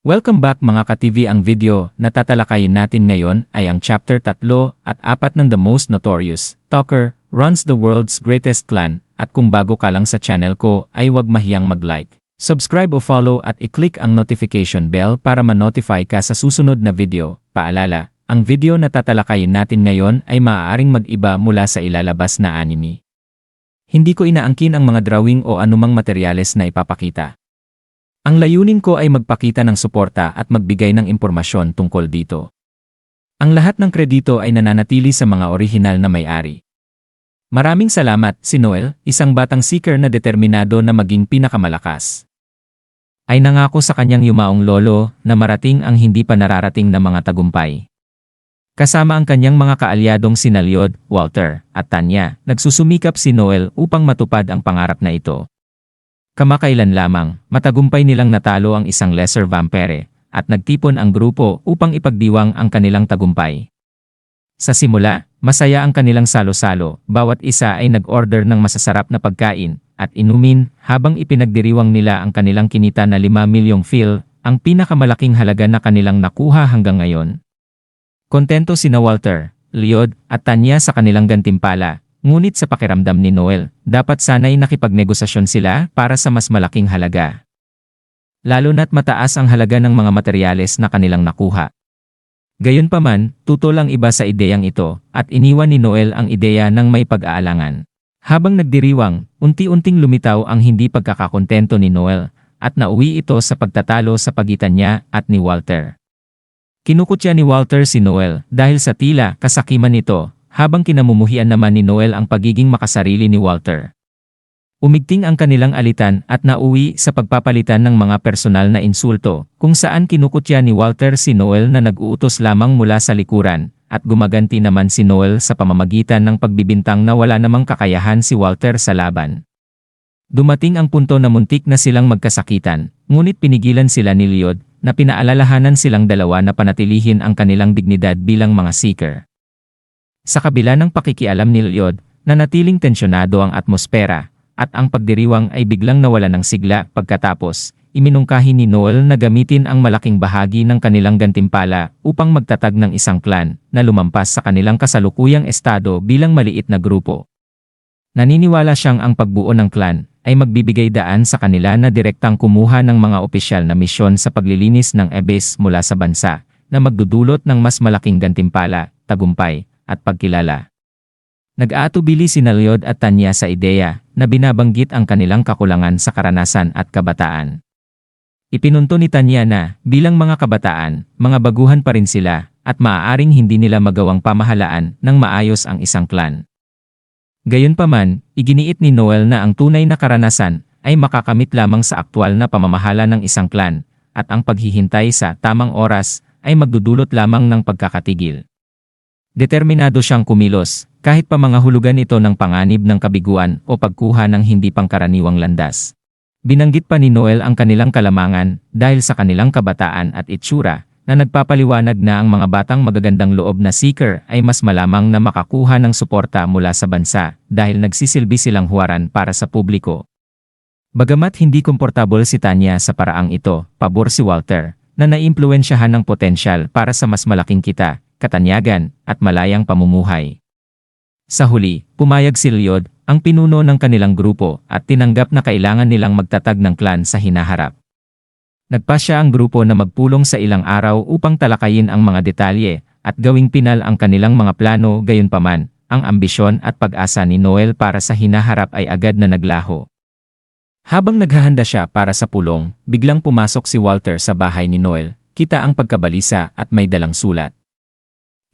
Welcome back mga ka-TV. Ang video na tatalakayin natin ngayon ay ang chapter 3 at 4 ng The Most Notorious Talker Runs the World's Greatest Clan. At kung bago ka lang sa channel ko ay huwag mahiyang mag-like, subscribe o follow at i-click ang notification bell para ma-notify ka sa susunod na video. Paalala, ang video na tatalakayin natin ngayon ay maaaring mag-iba mula sa ilalabas na anime. Hindi ko inaangkin ang mga drawing o anumang materyales na ipapakita. Ang layunin ko ay magpakita ng suporta at magbigay ng impormasyon tungkol dito. Ang lahat ng kredito ay nananatili sa mga orihinal na may-ari. Maraming salamat, si Noel, isang batang seeker na determinado na maging pinakamalakas. Ay nangako sa kanyang yumaong lolo na marating ang hindi pa nararating na mga tagumpay. Kasama ang kanyang mga kaalyadong sina Lloyd, Walter, at Tanya, nagsusumikap si Noel upang matupad ang pangarap na ito. Kamakailan lamang, matagumpay nilang natalo ang isang lesser vampire, at nagtipon ang grupo upang ipagdiwang ang kanilang tagumpay. Sa simula, masaya ang kanilang salo-salo, bawat isa ay nag-order ng masasarap na pagkain, at inumin, habang ipinagdiriwang nila ang kanilang kinita na 5 milyong fil, ang pinakamalaking halaga na kanilang nakuha hanggang ngayon. Kontento sina Walter, Lloyd, at Tanya sa kanilang gantimpala. Ngunit sa pakiramdam ni Noel, dapat sana'y nakipagnegosasyon sila para sa mas malaking halaga. Lalo na't mataas ang halaga ng mga materyales na kanilang nakuha. Gayunpaman, tutol ang iba sa ideyang ito, at iniwan ni Noel ang ideya ng may pag-aalangan. Habang nagdiriwang, unti-unting lumitaw ang hindi pagkakakontento ni Noel, at nauwi ito sa pagtatalo sa pagitan niya at ni Walter. Kinukutya ni Walter si Noel dahil sa tila kasakiman nito, habang kinamumuhian naman ni Noel ang pagiging makasarili ni Walter. Umigting ang kanilang alitan at nauwi sa pagpapalitan ng mga personal na insulto, kung saan kinukutya ni Walter si Noel na nag-uutos lamang mula sa likuran, at gumaganti naman si Noel sa pamamagitan ng pagbibintang na wala namang kakayahan si Walter sa laban. Dumating ang punto na muntik na silang magkasakitan, ngunit pinigilan sila ni Lloyd, na pinaalalahanan silang dalawa na panatilihin ang kanilang dignidad bilang mga seeker. Sa kabila ng pakikialam ni Lloyd, nanatiling tensyonado ang atmosfera, at ang pagdiriwang ay biglang nawala ng sigla. Pagkatapos, iminungkahi ni Noel na gamitin ang malaking bahagi ng kanilang gantimpala upang magtatag ng isang clan na lumampas sa kanilang kasalukuyang estado bilang maliit na grupo. Naniniwala siyang ang pagbuo ng clan ay magbibigay daan sa kanila na direktang kumuha ng mga opisyal na misyon sa paglilinis ng Abyss mula sa bansa, na magdudulot ng mas malaking gantimpala, tagumpay, at pagkilala. Nag-aatubili sina Lloyd at Tanya sa ideya na binabanggit ang kanilang kakulangan sa karanasan at kabataan. Ipinunto ni Tanya na, bilang mga kabataan, mga baguhan pa rin sila, at maaaring hindi nila magawang pamahalaan ng maayos ang isang clan. Gayunpaman, iginiit ni Noel na ang tunay na karanasan ay makakamit lamang sa aktwal na pamamahala ng isang clan, at ang paghihintay sa tamang oras ay magdudulot lamang ng pagkakatigil. Determinado siyang kumilos, kahit pa mga hulugan ito ng panganib ng kabiguan o pagkuha ng hindi pangkaraniwang landas. Binanggit pa ni Noel ang kanilang kalamangan dahil sa kanilang kabataan at itsura, na nagpapaliwanag na ang mga batang magagandang loob na seeker ay mas malamang na makakuha ng suporta mula sa bansa dahil nagsisilbi silang huwaran para sa publiko. Bagamat hindi komportable si Tanya sa paraang ito, pabor si Walter, na naiimpluwensyahan ng potensyal para sa mas malaking kita, katanyagan, at malayang pamumuhay. Sa huli, pumayag si Lloyd, ang pinuno ng kanilang grupo, at tinanggap na kailangan nilang magtatag ng clan sa hinaharap. Nagpasya ang grupo na magpulong sa ilang araw upang talakayin ang mga detalye, at gawing pinal ang kanilang mga plano. Gayunpaman, ang ambisyon at pag-asa ni Noel para sa hinaharap ay agad na naglaho. Habang naghahanda siya para sa pulong, biglang pumasok si Walter sa bahay ni Noel, kita ang pagkabalisa at may dalang sulat.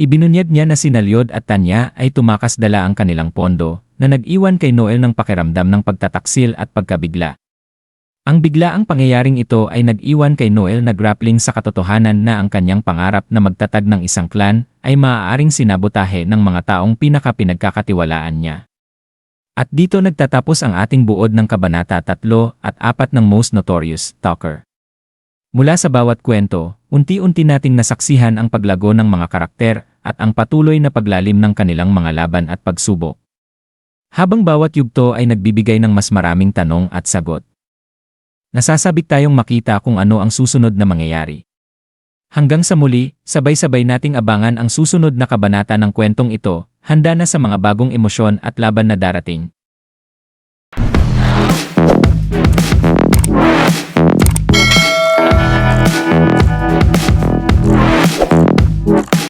Ibinunyag niya na sina Lloyd at Tanya ay tumakas dala ang kanilang pondo, na nag-iwan kay Noel ng pakiramdam ng pagtataksil at pagkabigla. Ang biglaang pangyayaring ito ay nag-iwan kay Noel na grappling sa katotohanan na ang kanyang pangarap na magtatag ng isang clan ay maaaring sinabotahe ng mga taong pinagkakatiwalaan niya. At dito nagtatapos ang ating buod ng Kabanata 3 at 4 ng Most Notorious Talker. Mula sa bawat kwento, unti-unti nating nasaksihan ang paglago ng mga karakter at ang patuloy na paglalim ng kanilang mga laban at pagsubok. Habang bawat yugto ay nagbibigay ng mas maraming tanong at sagot. Nasasabik tayong makita kung ano ang susunod na mangyayari. Hanggang sa muli, sabay-sabay nating abangan ang susunod na kabanata ng kwentong ito, handa na sa mga bagong emosyon at laban na darating.